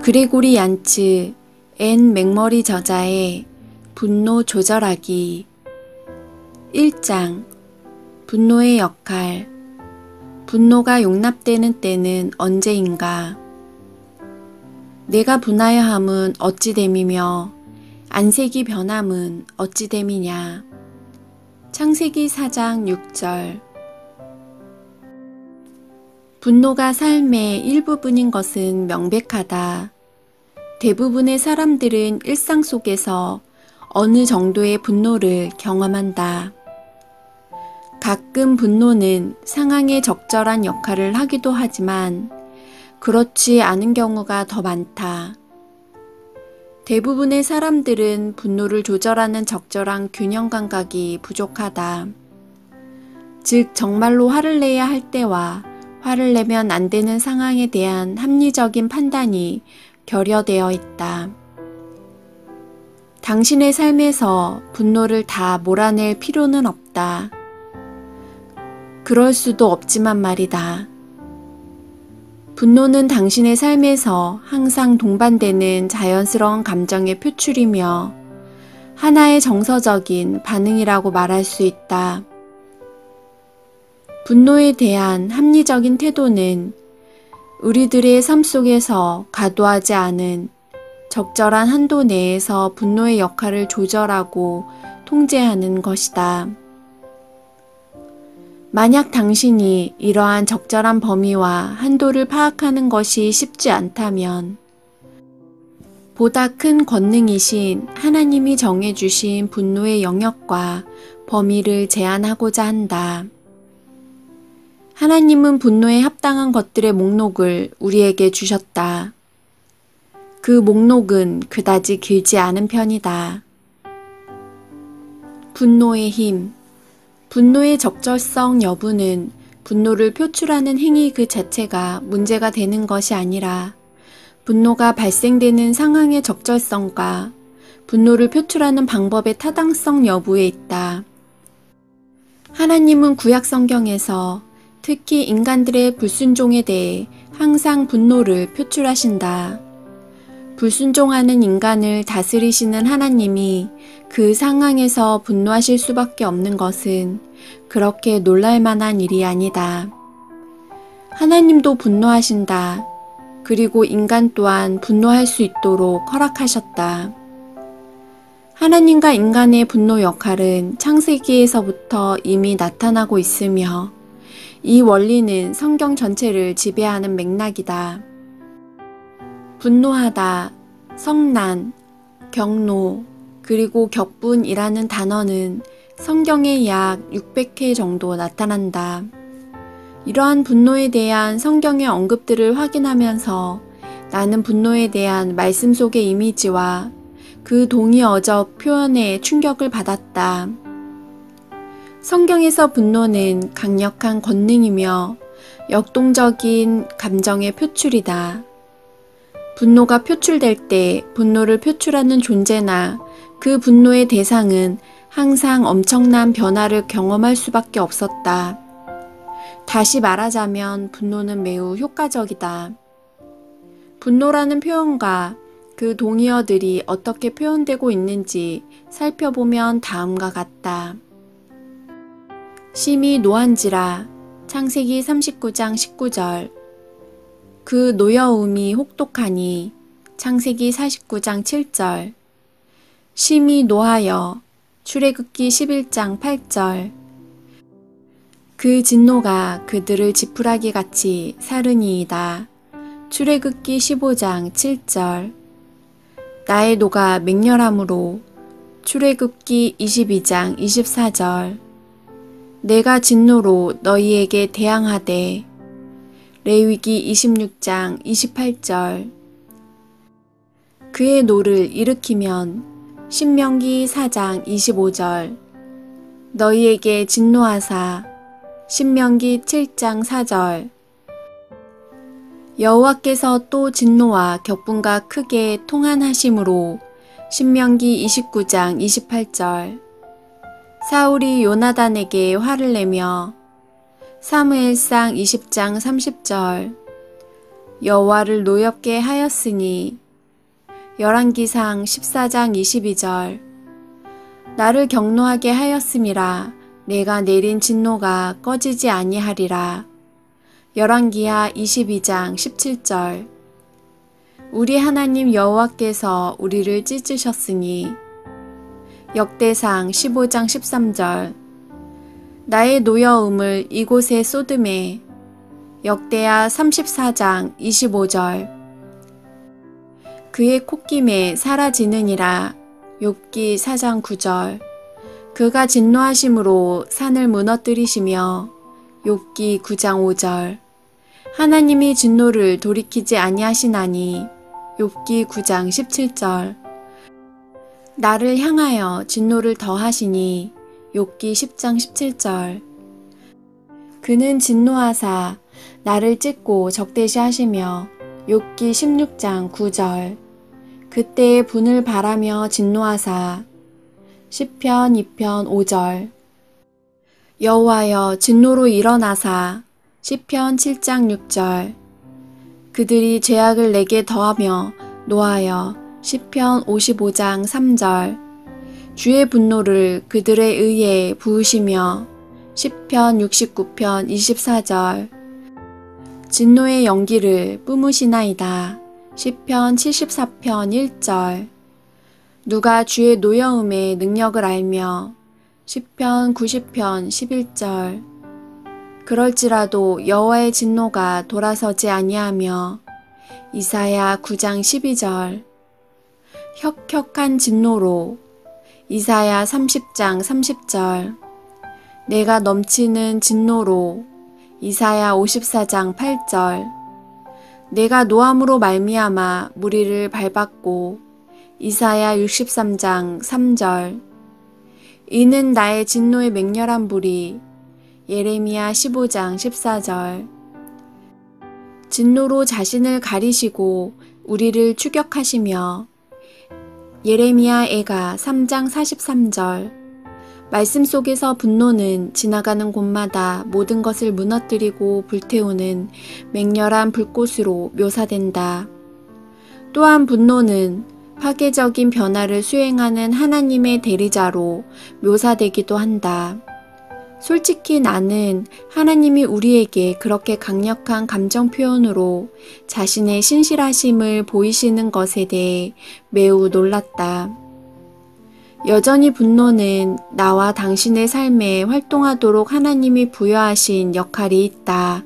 그레고리 얀츠, 앤 맥머리 저자의 분노 조절하기 1장 분노의 역할. 분노가 용납되는 때는 언제인가? 내가 분하여함은 어찌됨이며 안색이 변함은 어찌됨이냐. 창세기 4장 6절. 분노가 삶의 일부분인 것은 명백하다. 대부분의 사람들은 일상 속에서 어느 정도의 분노를 경험한다. 가끔 분노는 상황에 적절한 역할을 하기도 하지만 그렇지 않은 경우가 더 많다. 대부분의 사람들은 분노를 조절하는 적절한 균형 감각이 부족하다. 즉, 정말로 화를 내야 할 때와 화를 내면 안 되는 상황에 대한 합리적인 판단이 결여되어 있다. 당신의 삶에서 분노를 다 몰아낼 필요는 없다. 그럴 수도 없지만 말이다. 분노는 당신의 삶에서 항상 동반되는 자연스러운 감정의 표출이며 하나의 정서적인 반응이라고 말할 수 있다. 분노에 대한 합리적인 태도는 우리들의 삶 속에서 과도하지 않은 적절한 한도 내에서 분노의 역할을 조절하고 통제하는 것이다. 만약 당신이 이러한 적절한 범위와 한도를 파악하는 것이 쉽지 않다면 보다 큰 권능이신 하나님이 정해주신 분노의 영역과 범위를 제한하고자 한다. 하나님은 분노에 합당한 것들의 목록을 우리에게 주셨다. 그 목록은 그다지 길지 않은 편이다. 분노의 힘. 분노의 적절성 여부는 분노를 표출하는 행위 그 자체가 문제가 되는 것이 아니라 분노가 발생되는 상황의 적절성과 분노를 표출하는 방법의 타당성 여부에 있다. 하나님은 구약 성경에서 특히 인간들의 불순종에 대해 항상 분노를 표출하신다. 불순종하는 인간을 다스리시는 하나님이 그 상황에서 분노하실 수밖에 없는 것은 그렇게 놀랄 만한 일이 아니다. 하나님도 분노하신다. 그리고 인간 또한 분노할 수 있도록 허락하셨다. 하나님과 인간의 분노 역할은 창세기에서부터 이미 나타나고 있으며 이 원리는 성경 전체를 지배하는 맥락이다. 분노하다, 성난, 경노, 그리고 격분이라는 단어는 성경에 약 600회 정도 나타난다. 이러한 분노에 대한 성경의 언급들을 확인하면서 나는 분노에 대한 말씀 속의 이미지와 그 동의어적 표현에 충격을 받았다. 성경에서 분노는 강력한 권능이며 역동적인 감정의 표출이다. 분노가 표출될 때 분노를 표출하는 존재나 그 분노의 대상은 항상 엄청난 변화를 경험할 수밖에 없었다. 다시 말하자면 분노는 매우 효과적이다. 분노라는 표현과 그 동의어들이 어떻게 표현되고 있는지 살펴보면 다음과 같다. 심히 노한지라 창세기 39장 19절. 그 노여움이 혹독하니 창세기 49장 7절. 심히 노하여 출애굽기 11장 8절. 그 진노가 그들을 지푸라기 같이 사르니이다. 출애굽기 15장 7절. 나의 노가 맹렬함으로 출애굽기 22장 24절. 내가 진노로 너희에게 대항하되 레위기 26장 28절. 그의 노를 일으키면 신명기 4장 25절. 너희에게 진노하사 신명기 7장 4절. 여호와께서 또 진노와 격분과 크게 통한하심으로 신명기 29장 28절. 사울이 요나단에게 화를 내며 사무엘상 20장 30절. 여호와를 노엽게 하였으니. 열왕기상 14장 22절. 나를 경노하게 하였음이라. 내가 내린 진노가 꺼지지 아니하리라. 열왕기하 22장 17절. 우리 하나님 여호와께서 우리를 찢으셨으니. 역대상 15장 13절. 나의 노여움을 이곳에 쏟음에. 역대하 34장 25절. 그의 콧김에 사라지느니라. 욥기 4장 9절. 그가 진노하심으로 산을 무너뜨리시며. 욥기 9장 5절. 하나님이 진노를 돌이키지 아니하시나니. 욥기 9장 17절. 나를 향하여 진노를 더하시니. 욥기 10장 17절. 그는 진노하사 나를 찢고 적대시하시며. 욥기 16장 9절. 그때의 분을 바라며 진노하사. 시편 2편 5절. 여호와여 진노로 일어나사. 시편 7장 6절. 그들이 죄악을 내게 더하며 노하여. 시편 55장 3절. 주의 분노를 그들에 의해 부으시며. 시편 69편 24절. 진노의 연기를 뿜으시나이다. 시편 74편 1절. 누가 주의 노여움의 능력을 알며. 시편 90편 11절. 그럴지라도 여호와의 진노가 돌아서지 아니하며. 이사야 9장 12절. 혁혁한 진노로. 이사야 30장 30절. 내가 넘치는 진노로. 이사야 54장 8절. 내가 노함으로 말미암아 무리를 밟았고. 이사야 63장 3절. 이는 나의 진노의 맹렬한 불이. 예레미야 15장 14절. 진노로 자신을 가리시고 우리를 추격하시며. 예레미야 애가 3장 43절. 말씀 속에서 분노는 지나가는 곳마다 모든 것을 무너뜨리고 불태우는 맹렬한 불꽃으로 묘사된다. 또한 분노는 파괴적인 변화를 수행하는 하나님의 대리자로 묘사되기도 한다. 솔직히 나는 하나님이 우리에게 그렇게 강력한 감정 표현으로 자신의 신실하심을 보이시는 것에 대해 매우 놀랐다. 여전히 분노는 나와 당신의 삶에 활동하도록 하나님이 부여하신 역할이 있다.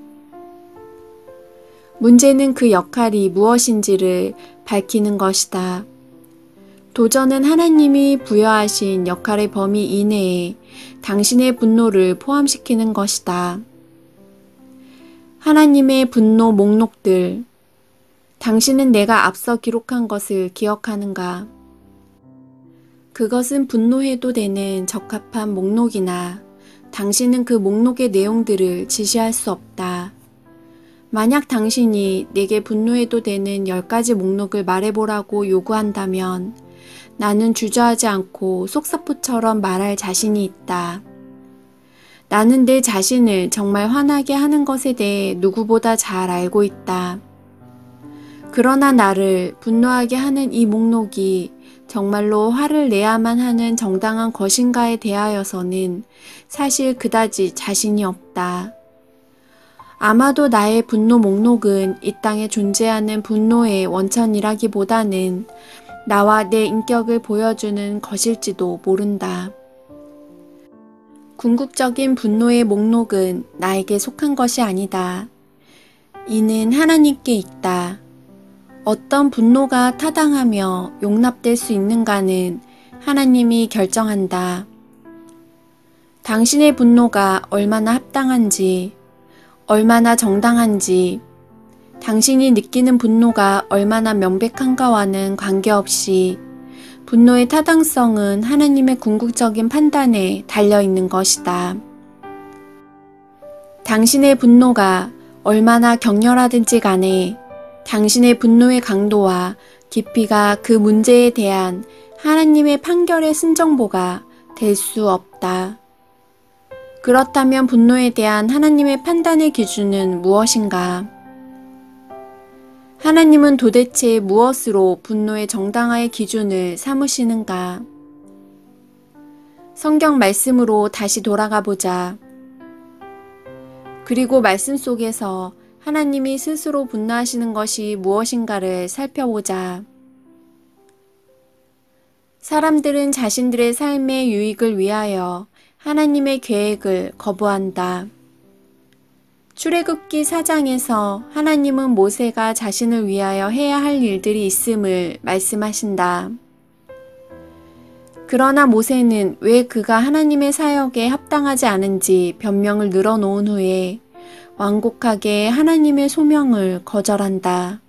문제는 그 역할이 무엇인지를 밝히는 것이다. 도전은 하나님이 부여하신 역할의 범위 이내에 당신의 분노를 포함시키는 것이다. 하나님의 분노 목록들. 당신은 내가 앞서 기록한 것을 기억하는가? 그것은 분노해도 되는 적합한 목록이나 당신은 그 목록의 내용들을 지시할 수 없다. 만약 당신이 내게 분노해도 되는 10가지 목록을 말해보라고 요구한다면 나는 주저하지 않고 속사포처럼 말할 자신이 있다. 나는 내 자신을 정말 화나게 하는 것에 대해 누구보다 잘 알고 있다. 그러나 나를 분노하게 하는 이 목록이 정말로 화를 내야만 하는 정당한 것인가에 대하여서는 사실 그다지 자신이 없다. 아마도 나의 분노 목록은 이 땅에 존재하는 분노의 원천이라기보다는 나와 내 인격을 보여주는 것일지도 모른다. 궁극적인 분노의 목록은 나에게 속한 것이 아니다. 이는 하나님께 있다. 어떤 분노가 타당하며 용납될 수 있는가는 하나님이 결정한다. 당신의 분노가 얼마나 합당한지, 얼마나 정당한지, 당신이 느끼는 분노가 얼마나 명백한가와는 관계없이 분노의 타당성은 하나님의 궁극적인 판단에 달려있는 것이다. 당신의 분노가 얼마나 격렬하든지 간에 당신의 분노의 강도와 깊이가 그 문제에 대한 하나님의 판결의 순정보가 될 수 없다. 그렇다면 분노에 대한 하나님의 판단의 기준은 무엇인가? 하나님은 도대체 무엇으로 분노의 정당화의 기준을 삼으시는가? 성경 말씀으로 다시 돌아가 보자. 그리고 말씀 속에서 하나님이 스스로 분노하시는 것이 무엇인가를 살펴보자. 사람들은 자신들의 삶의 유익을 위하여 하나님의 계획을 거부한다. 출애굽기 4장에서 하나님은 모세가 자신을 위하여 해야 할 일들이 있음을 말씀하신다. 그러나 모세는 왜 그가 하나님의 사역에 합당하지 않은지 변명을 늘어놓은 후에 완곡하게 하나님의 소명을 거절한다.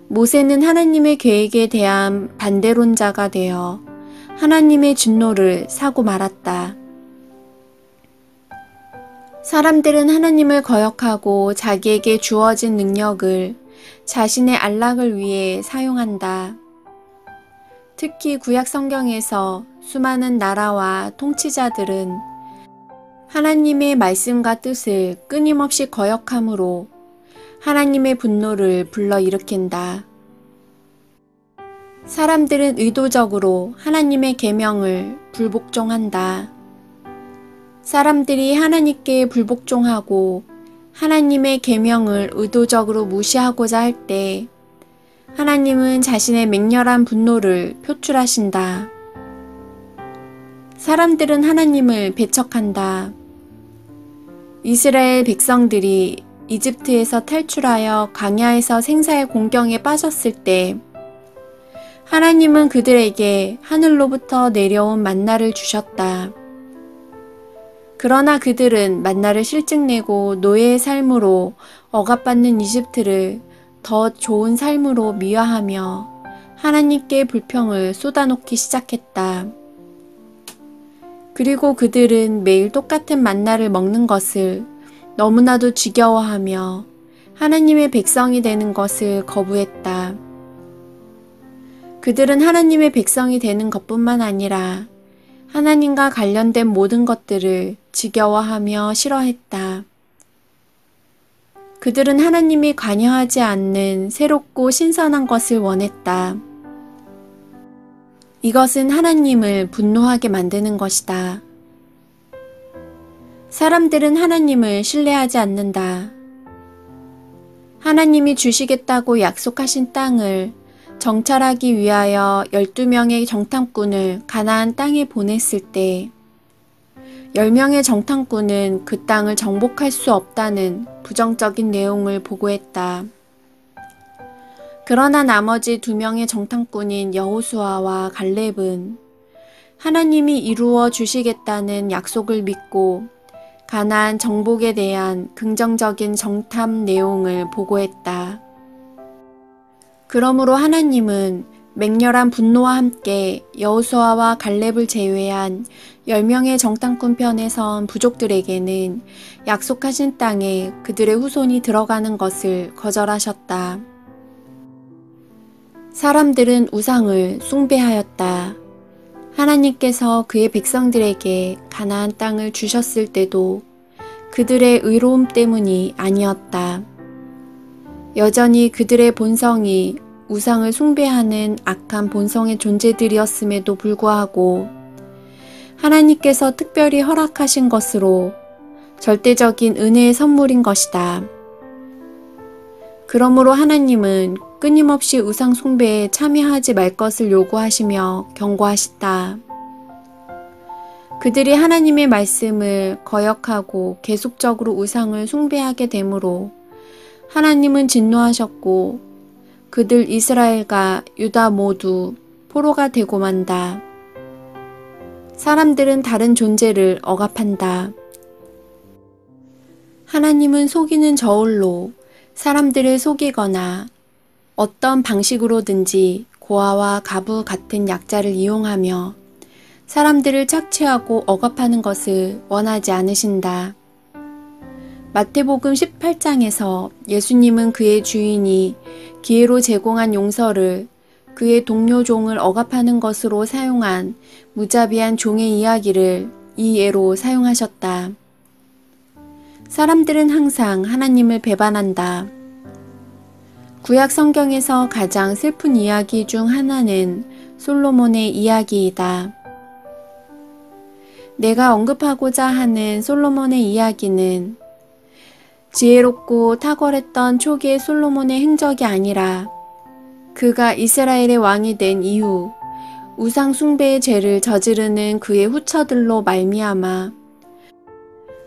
모세는 하나님의 계획에 대한 반대론자가 되어 하나님의 진노를 사고 말았다. 사람들은 하나님을 거역하고 자기에게 주어진 능력을 자신의 안락을 위해 사용한다. 특히 구약 성경에서 수많은 나라와 통치자들은 하나님의 말씀과 뜻을 끊임없이 거역함으로 하나님의 분노를 불러일으킨다. 사람들은 의도적으로 하나님의 계명을 불복종한다. 사람들이 하나님께 불복종하고 하나님의 계명을 의도적으로 무시하고자 할 때 하나님은 자신의 맹렬한 분노를 표출하신다. 사람들은 하나님을 배척한다. 이스라엘 백성들이 이집트에서 탈출하여 광야에서 생사의 공경에 빠졌을 때 하나님은 그들에게 하늘로부터 내려온 만나를 주셨다. 그러나 그들은 만나를 실증내고 노예의 삶으로 억압받는 이집트를 더 좋은 삶으로 미화하며 하나님께 불평을 쏟아놓기 시작했다. 그리고 그들은 매일 똑같은 만나를 먹는 것을 너무나도 지겨워하며 하나님의 백성이 되는 것을 거부했다. 그들은 하나님의 백성이 되는 것뿐만 아니라 하나님과 관련된 모든 것들을 지겨워하며 싫어했다. 그들은 하나님이 관여하지 않는 새롭고 신선한 것을 원했다. 이것은 하나님을 분노하게 만드는 것이다. 사람들은 하나님을 신뢰하지 않는다. 하나님이 주시겠다고 약속하신 땅을 정찰하기 위하여 12명의 정탐꾼을 가나안 땅에 보냈을 때 10명의 정탐꾼은 그 땅을 정복할 수 없다는 부정적인 내용을 보고했다. 그러나 나머지 2명의 정탐꾼인 여호수아와 갈렙은 하나님이 이루어 주시겠다는 약속을 믿고 가나안 정복에 대한 긍정적인 정탐 내용을 보고했다. 그러므로 하나님은 맹렬한 분노와 함께 여호수아와 갈렙을 제외한 10명의 정탐꾼 편에 선 부족들에게는 약속하신 땅에 그들의 후손이 들어가는 것을 거절하셨다. 사람들은 우상을 숭배하였다. 하나님께서 그의 백성들에게 가나안 땅을 주셨을 때도 그들의 의로움 때문이 아니었다. 여전히 그들의 본성이 우상을 숭배하는 악한 본성의 존재들이었음에도 불구하고 하나님께서 특별히 허락하신 것으로 절대적인 은혜의 선물인 것이다. 그러므로 하나님은 끊임없이 우상 숭배에 참여하지 말 것을 요구하시며 경고하시다. 그들이 하나님의 말씀을 거역하고 계속적으로 우상을 숭배하게 되므로 하나님은 진노하셨고 그들 이스라엘과 유다 모두 포로가 되고 만다. 사람들은 다른 존재를 억압한다. 하나님은 속이는 저울로 사람들을 속이거나 어떤 방식으로든지 고아와 가부 같은 약자를 이용하며 사람들을 착취하고 억압하는 것을 원하지 않으신다. 마태복음 18장에서 예수님은 그의 주인이 기회로 제공한 용서를 그의 동료 종을 억압하는 것으로 사용한 무자비한 종의 이야기를 이 예로 사용하셨다. 사람들은 항상 하나님을 배반한다. 구약 성경에서 가장 슬픈 이야기 중 하나는 솔로몬의 이야기이다. 내가 언급하고자 하는 솔로몬의 이야기는 지혜롭고 탁월했던 초기의 솔로몬의 행적이 아니라 그가 이스라엘의 왕이 된 이후 우상 숭배의 죄를 저지르는 그의 후처들로 말미암아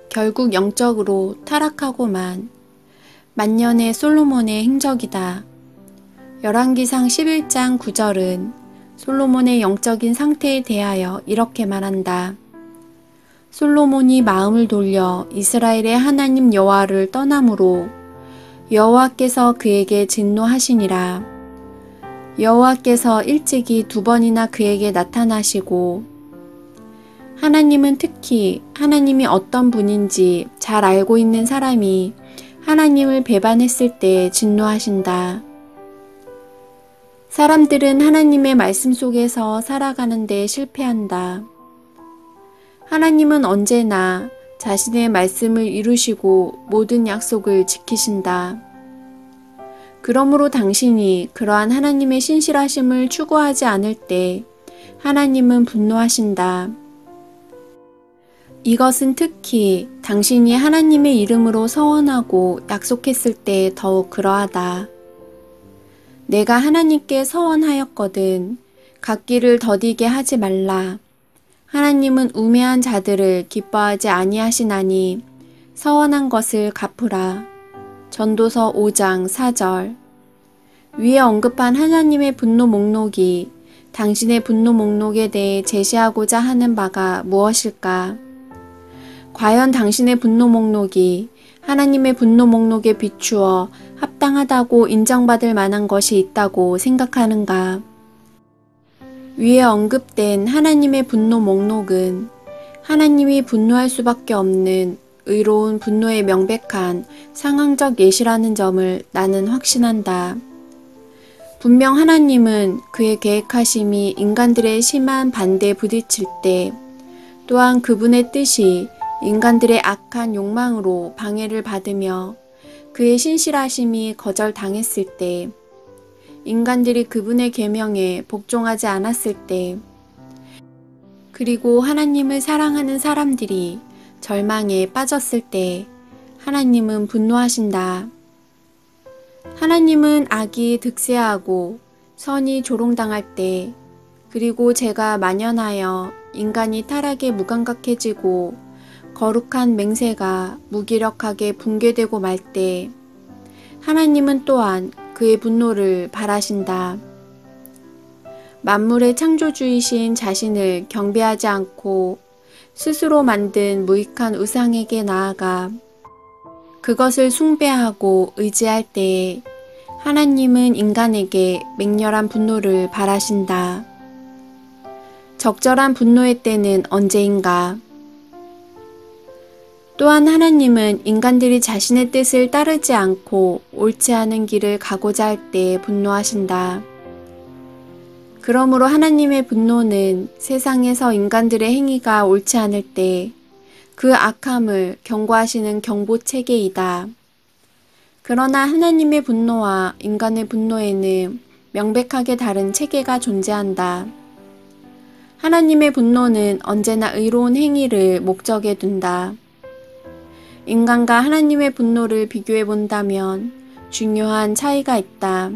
결국 영적으로 타락하고만 만년의 솔로몬의 행적이다. 열왕기상 11장 9절은 솔로몬의 영적인 상태에 대하여 이렇게 말한다. 솔로몬이 마음을 돌려 이스라엘의 하나님 여호와를 떠남으로 여호와께서 그에게 진노하시니라. 여호와께서 일찍이 2번이나 그에게 나타나시고 하나님은 특히 하나님이 어떤 분인지 잘 알고 있는 사람이 하나님을 배반했을 때 진노하신다. 사람들은 하나님의 말씀 속에서 살아가는 데 실패한다. 하나님은 언제나 자신의 말씀을 이루시고 모든 약속을 지키신다. 그러므로 당신이 그러한 하나님의 신실하심을 추구하지 않을 때 하나님은 분노하신다. 이것은 특히 당신이 하나님의 이름으로 서원하고 약속했을 때 더욱 그러하다. 내가 하나님께 서원하였거든 갓길을 더디게 하지 말라. 하나님은 우매한 자들을 기뻐하지 아니하시나니 서원한 것을 갚으라. 전도서 5장 4절. 위에 언급한 하나님의 분노 목록이 당신의 분노 목록에 대해 제시하고자 하는 바가 무엇일까? 과연 당신의 분노 목록이 하나님의 분노 목록에 비추어 합당하다고 인정받을 만한 것이 있다고 생각하는가? 위에 언급된 하나님의 분노 목록은 하나님이 분노할 수밖에 없는 의로운 분노의 명백한 상황적 예시라는 점을 나는 확신한다. 분명 하나님은 그의 계획하심이 인간들의 심한 반대에 부딪힐 때 또한 그분의 뜻이 인간들의 악한 욕망으로 방해를 받으며 그의 신실하심이 거절당했을 때, 인간들이 그분의 계명에 복종하지 않았을 때, 그리고 하나님을 사랑하는 사람들이 절망에 빠졌을 때 하나님은 분노하신다. 하나님은 악이 득세하고 선이 조롱당할 때, 그리고 죄가 만연하여 인간이 타락에 무감각해지고 거룩한 맹세가 무기력하게 붕괴되고 말 때 하나님은 또한 그의 분노를 발하신다. 만물의 창조주이신 자신을 경배하지 않고 스스로 만든 무익한 우상에게 나아가 그것을 숭배하고 의지할 때에 하나님은 인간에게 맹렬한 분노를 발하신다. 적절한 분노의 때는 언제인가? 또한 하나님은 인간들이 자신의 뜻을 따르지 않고 옳지 않은 길을 가고자 할 때 분노하신다. 그러므로 하나님의 분노는 세상에서 인간들의 행위가 옳지 않을 때 그 악함을 경고하시는 경보 체계이다. 그러나 하나님의 분노와 인간의 분노에는 명백하게 다른 체계가 존재한다. 하나님의 분노는 언제나 의로운 행위를 목적에 둔다. 인간과 하나님의 분노를 비교해 본다면 중요한 차이가 있다.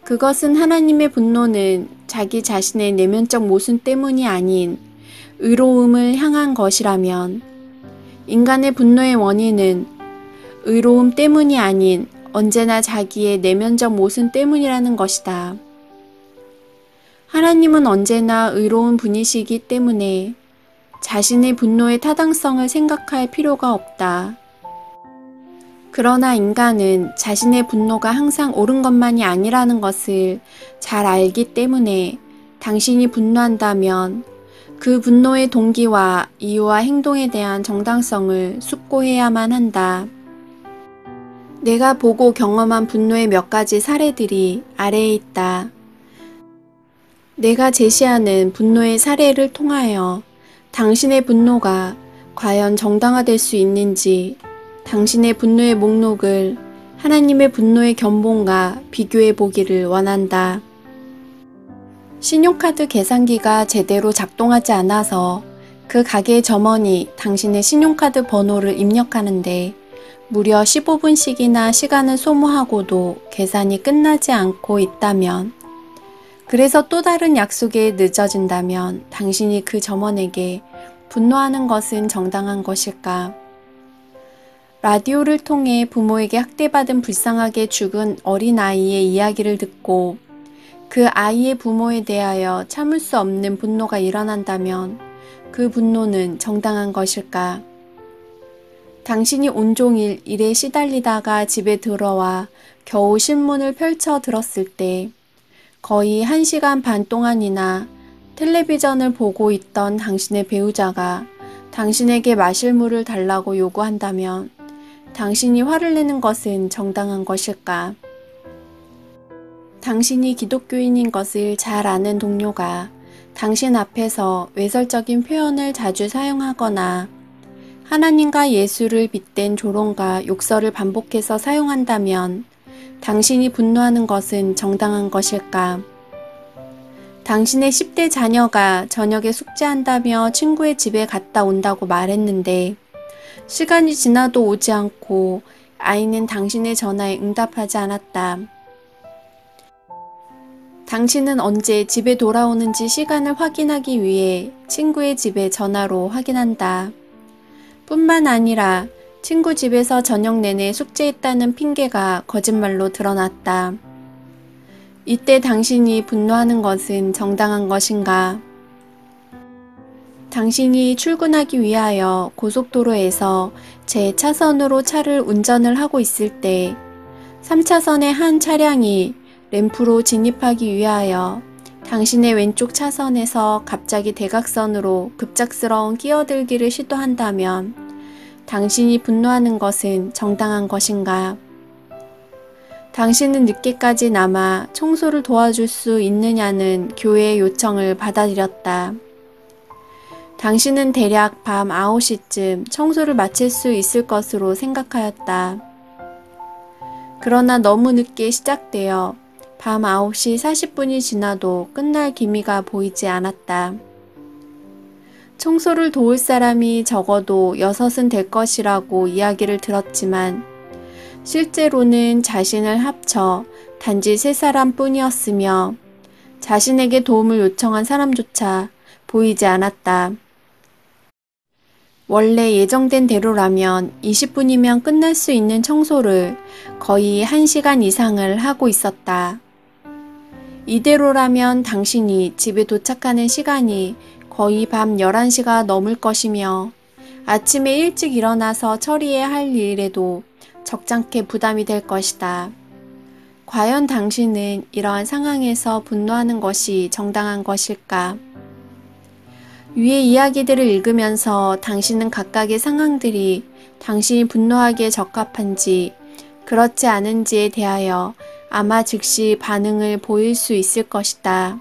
그것은 하나님의 분노는 자기 자신의 내면적 모순 때문이 아닌 의로움을 향한 것이라면 인간의 분노의 원인은 의로움 때문이 아닌 언제나 자기의 내면적 모순 때문이라는 것이다. 하나님은 언제나 의로운 분이시기 때문에 자신의 분노의 타당성을 생각할 필요가 없다. 그러나 인간은 자신의 분노가 항상 옳은 것만이 아니라는 것을 잘 알기 때문에 당신이 분노한다면 그 분노의 동기와 이유와 행동에 대한 정당성을 숙고해야만 한다. 내가 보고 경험한 분노의 몇 가지 사례들이 아래에 있다. 내가 제시하는 분노의 사례를 통하여 당신의 분노가 과연 정당화될 수 있는지 당신의 분노의 목록을 하나님의 분노의 견본과 비교해 보기를 원한다. 신용카드 계산기가 제대로 작동하지 않아서 그 가게 점원이 당신의 신용카드 번호를 입력하는데 무려 15분씩이나 시간을 소모하고도 계산이 끝나지 않고 있다면, 그래서 또 다른 약속에 늦어진다면 당신이 그 점원에게 분노하는 것은 정당한 것일까? 라디오를 통해 부모에게 학대받은 불쌍하게 죽은 어린아이의 이야기를 듣고 그 아이의 부모에 대하여 참을 수 없는 분노가 일어난다면 그 분노는 정당한 것일까? 당신이 온종일 일에 시달리다가 집에 들어와 겨우 신문을 펼쳐 들었을 때 거의 1시간 반 동안이나 텔레비전을 보고 있던 당신의 배우자가 당신에게 마실 물을 달라고 요구한다면 당신이 화를 내는 것은 정당한 것일까? 당신이 기독교인인 것을 잘 아는 동료가 당신 앞에서 외설적인 표현을 자주 사용하거나 하나님과 예수를 빗댄 조롱과 욕설을 반복해서 사용한다면 당신이 분노하는 것은 정당한 것일까? 당신의 10대 자녀가 저녁에 숙제한다며 친구의 집에 갔다 온다고 말했는데 시간이 지나도 오지 않고 아이는 당신의 전화에 응답하지 않았다. 당신은 언제 집에 돌아오는지 시간을 확인하기 위해 친구의 집에 전화로 확인한다. 뿐만 아니라 친구 집에서 저녁 내내 숙제했다는 핑계가 거짓말로 드러났다. 이때 당신이 분노하는 것은 정당한 것인가? 당신이 출근하기 위하여 고속도로에서 제 차선으로 차를 운전을 하고 있을 때 3차선의 한 차량이 램프로 진입하기 위하여 당신의 왼쪽 차선에서 갑자기 대각선으로 급작스러운 끼어들기를 시도한다면 당신이 분노하는 것은 정당한 것인가? 당신은 늦게까지 남아 청소를 도와줄 수 있느냐는 교회의 요청을 받아들였다. 당신은 대략 밤 9시쯤 청소를 마칠 수 있을 것으로 생각하였다. 그러나 너무 늦게 시작되어 밤 9시 40분이 지나도 끝날 기미가 보이지 않았다. 청소를 도울 사람이 적어도 6은 될 것이라고 이야기를 들었지만 실제로는 자신을 합쳐 단지 3사람 뿐이었으며 자신에게 도움을 요청한 사람조차 보이지 않았다. 원래 예정된 대로라면 20분이면 끝날 수 있는 청소를 거의 1시간 이상을 하고 있었다. 이대로라면 당신이 집에 도착하는 시간이 거의 밤 11시가 넘을 것이며 아침에 일찍 일어나서 처리해야 할 일에도 적잖게 부담이 될 것이다. 과연 당신은 이러한 상황에서 분노하는 것이 정당한 것일까? 위의 이야기들을 읽으면서 당신은 각각의 상황들이 당신이 분노하기에 적합한지 그렇지 않은지에 대하여 아마 즉시 반응을 보일 수 있을 것이다.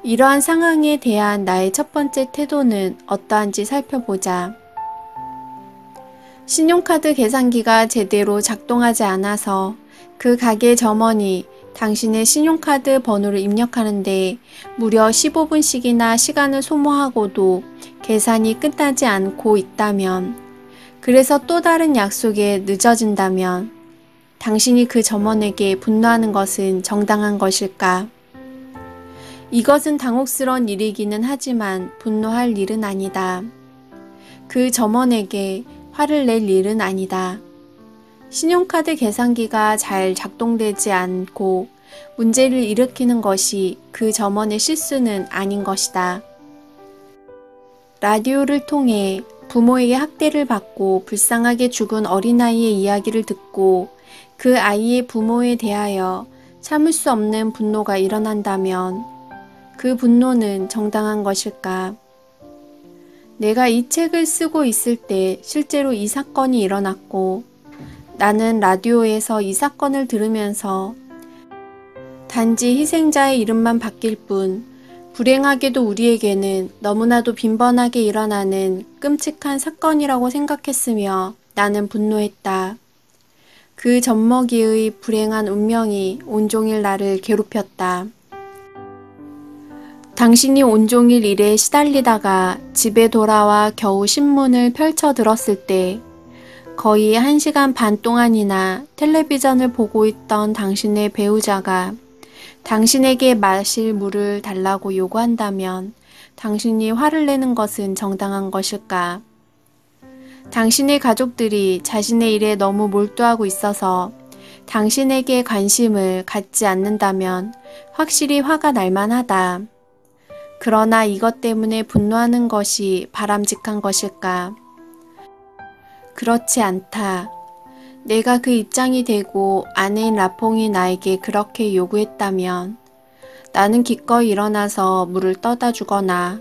이러한 상황에 대한 나의 첫 번째 태도는 어떠한지 살펴보자. 신용카드 계산기가 제대로 작동하지 않아서 그 가게 점원이 당신의 신용카드 번호를 입력하는데 무려 15분씩이나 시간을 소모하고도 계산이 끝나지 않고 있다면, 그래서 또 다른 약속에 늦어진다면 당신이 그 점원에게 분노하는 것은 정당한 것일까? 이것은 당혹스러운 일이기는 하지만 분노할 일은 아니다. 그 점원에게 화를 낼 일은 아니다. 신용카드 계산기가 잘 작동되지 않고 문제를 일으키는 것이 그 점원의 실수는 아닌 것이다. 라디오를 통해 부모에게 학대를 받고 불쌍하게 죽은 어린아이의 이야기를 듣고 그 아이의 부모에 대하여 참을 수 없는 분노가 일어난다면 그 분노는 정당한 것일까? 내가 이 책을 쓰고 있을 때 실제로 이 사건이 일어났고 나는 라디오에서 이 사건을 들으면서 단지 희생자의 이름만 바뀔 뿐 불행하게도 우리에게는 너무나도 빈번하게 일어나는 끔찍한 사건이라고 생각했으며 나는 분노했다. 그 젖먹이의 불행한 운명이 온종일 나를 괴롭혔다. 당신이 온종일 일에 시달리다가 집에 돌아와 겨우 신문을 펼쳐 들었을 때 거의 1시간 반 동안이나 텔레비전을 보고 있던 당신의 배우자가 당신에게 마실 물을 달라고 요구한다면 당신이 화를 내는 것은 정당한 것일까? 당신의 가족들이 자신의 일에 너무 몰두하고 있어서 당신에게 관심을 갖지 않는다면 확실히 화가 날 만하다. 그러나 이것 때문에 분노하는 것이 바람직한 것일까? 그렇지 않다. 내가 그 입장이 되고 아내인 라퐁이 나에게 그렇게 요구했다면 나는 기꺼이 일어나서 물을 떠다 주거나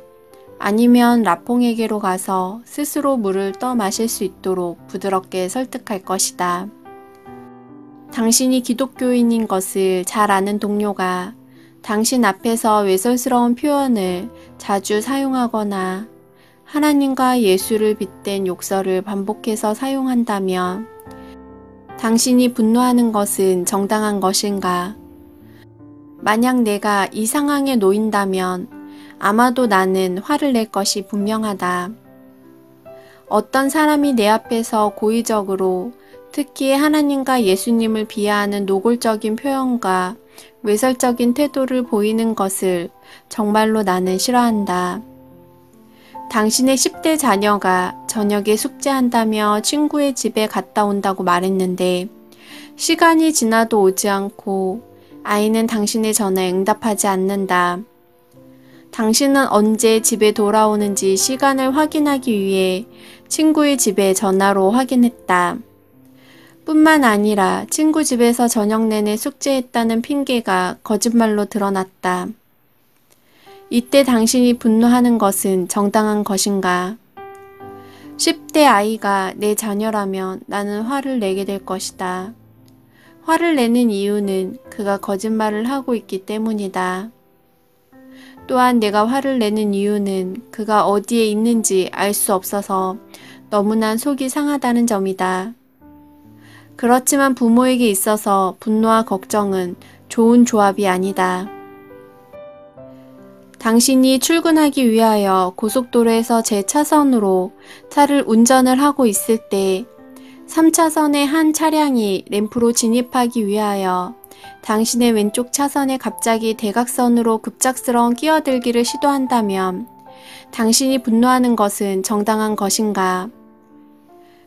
아니면 라퐁에게로 가서 스스로 물을 떠 마실 수 있도록 부드럽게 설득할 것이다. 당신이 기독교인인 것을 잘 아는 동료가 당신 앞에서 외설스러운 표현을 자주 사용하거나 하나님과 예수를 빗댄 욕설을 반복해서 사용한다면 당신이 분노하는 것은 정당한 것인가? 만약 내가 이 상황에 놓인다면 아마도 나는 화를 낼 것이 분명하다. 어떤 사람이 내 앞에서 고의적으로 특히 하나님과 예수님을 비하하는 노골적인 표현과 외설적인 태도를 보이는 것을 정말로 나는 싫어한다. 당신의 10대 자녀가 저녁에 숙제한다며 친구의 집에 갔다 온다고 말했는데 시간이 지나도 오지 않고 아이는 당신의 전화에 응답하지 않는다. 당신은 언제 집에 돌아오는지 시간을 확인하기 위해 친구의 집에 전화로 확인했다. 뿐만 아니라 친구 집에서 저녁 내내 숙제했다는 핑계가 거짓말로 드러났다. 이때 당신이 분노하는 것은 정당한 것인가? 10대 아이가 내 자녀라면 나는 화를 내게 될 것이다. 화를 내는 이유는 그가 거짓말을 하고 있기 때문이다. 또한 내가 화를 내는 이유는 그가 어디에 있는지 알 수 없어서 너무나 속이 상하다는 점이다. 그렇지만 부모에게 있어서 분노와 걱정은 좋은 조합이 아니다. 당신이 출근하기 위하여 고속도로에서 제 차선으로 차를 운전을 하고 있을 때 3차선의 한 차량이 램프로 진입하기 위하여 당신의 왼쪽 차선에 갑자기 대각선으로 급작스러운 끼어들기를 시도한다면 당신이 분노하는 것은 정당한 것인가?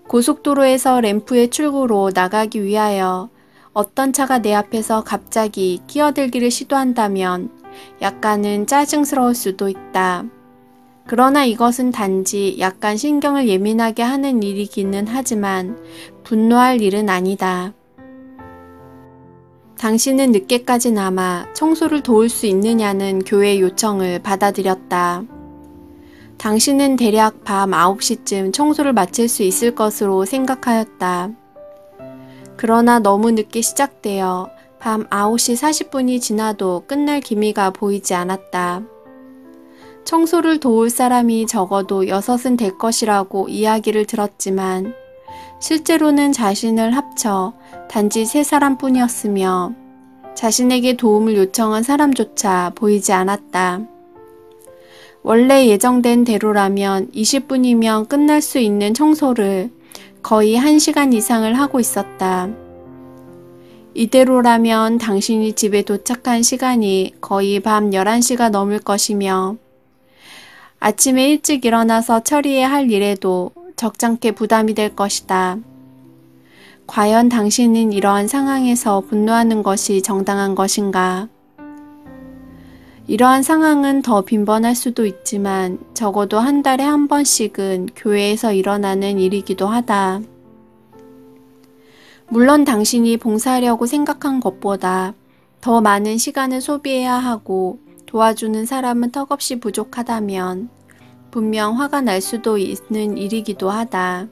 고속도로에서 램프의 출구로 나가기 위하여 어떤 차가 내 앞에서 갑자기 끼어들기를 시도한다면 약간은 짜증스러울 수도 있다. 그러나 이것은 단지 약간 신경을 예민하게 하는 일이기는 하지만 분노할 일은 아니다. 당신은 늦게까지 남아 청소를 도울 수 있느냐는 교회 요청을 받아들였다. 당신은 대략 밤 9시쯤 청소를 마칠 수 있을 것으로 생각하였다. 그러나 너무 늦게 시작되어 밤 9시 40분이 지나도 끝날 기미가 보이지 않았다. 청소를 도울 사람이 적어도 6은 될 것이라고 이야기를 들었지만 실제로는 자신을 합쳐 단지 3사람뿐이었으며 자신에게 도움을 요청한 사람조차 보이지 않았다. 원래 예정된 대로라면 20분이면 끝날 수 있는 청소를 거의 1시간 이상을 하고 있었다. 이대로라면 당신이 집에 도착한 시간이 거의 밤 11시가 넘을 것이며 아침에 일찍 일어나서 처리해야 할 일에도 적잖게 부담이 될 것이다. 과연 당신은 이러한 상황에서 분노하는 것이 정당한 것인가? 이러한 상황은 더 빈번할 수도 있지만 적어도 한 달에 한 번씩은 교회에서 일어나는 일이기도 하다. 물론 당신이 봉사하려고 생각한 것보다 더 많은 시간을 소비해야 하고 도와주는 사람은 턱없이 부족하다면 분명 화가 날 수도 있는 일이기도 하다.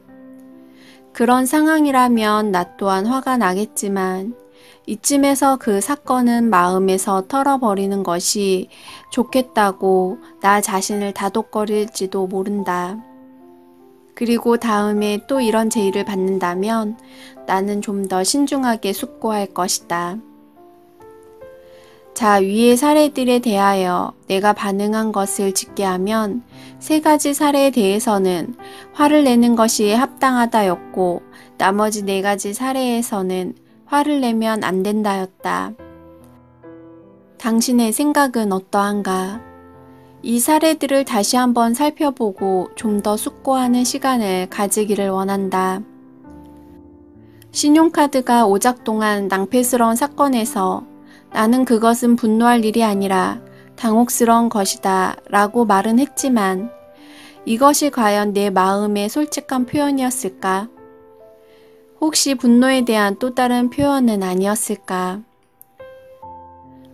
그런 상황이라면 나 또한 화가 나겠지만 이쯤에서 그 사건은 마음에서 털어버리는 것이 좋겠다고 나 자신을 다독거릴지도 모른다. 그리고 다음에 또 이런 제의를 받는다면 나는 좀 더 신중하게 숙고할 것이다. 자, 위의 사례들에 대하여 내가 반응한 것을 직계하면 세 가지 사례에 대해서는 화를 내는 것이 합당하다였고 나머지 네 가지 사례에서는 화를 내면 안 된다였다. 당신의 생각은 어떠한가? 이 사례들을 다시 한번 살펴보고 좀 더 숙고하는 시간을 가지기를 원한다. 신용카드가 오작동한 낭패스러운 사건에서 나는 그것은 분노할 일이 아니라 당혹스러운 것이다 라고 말은 했지만 이것이 과연 내 마음의 솔직한 표현이었을까? 혹시 분노에 대한 또 다른 표현은 아니었을까?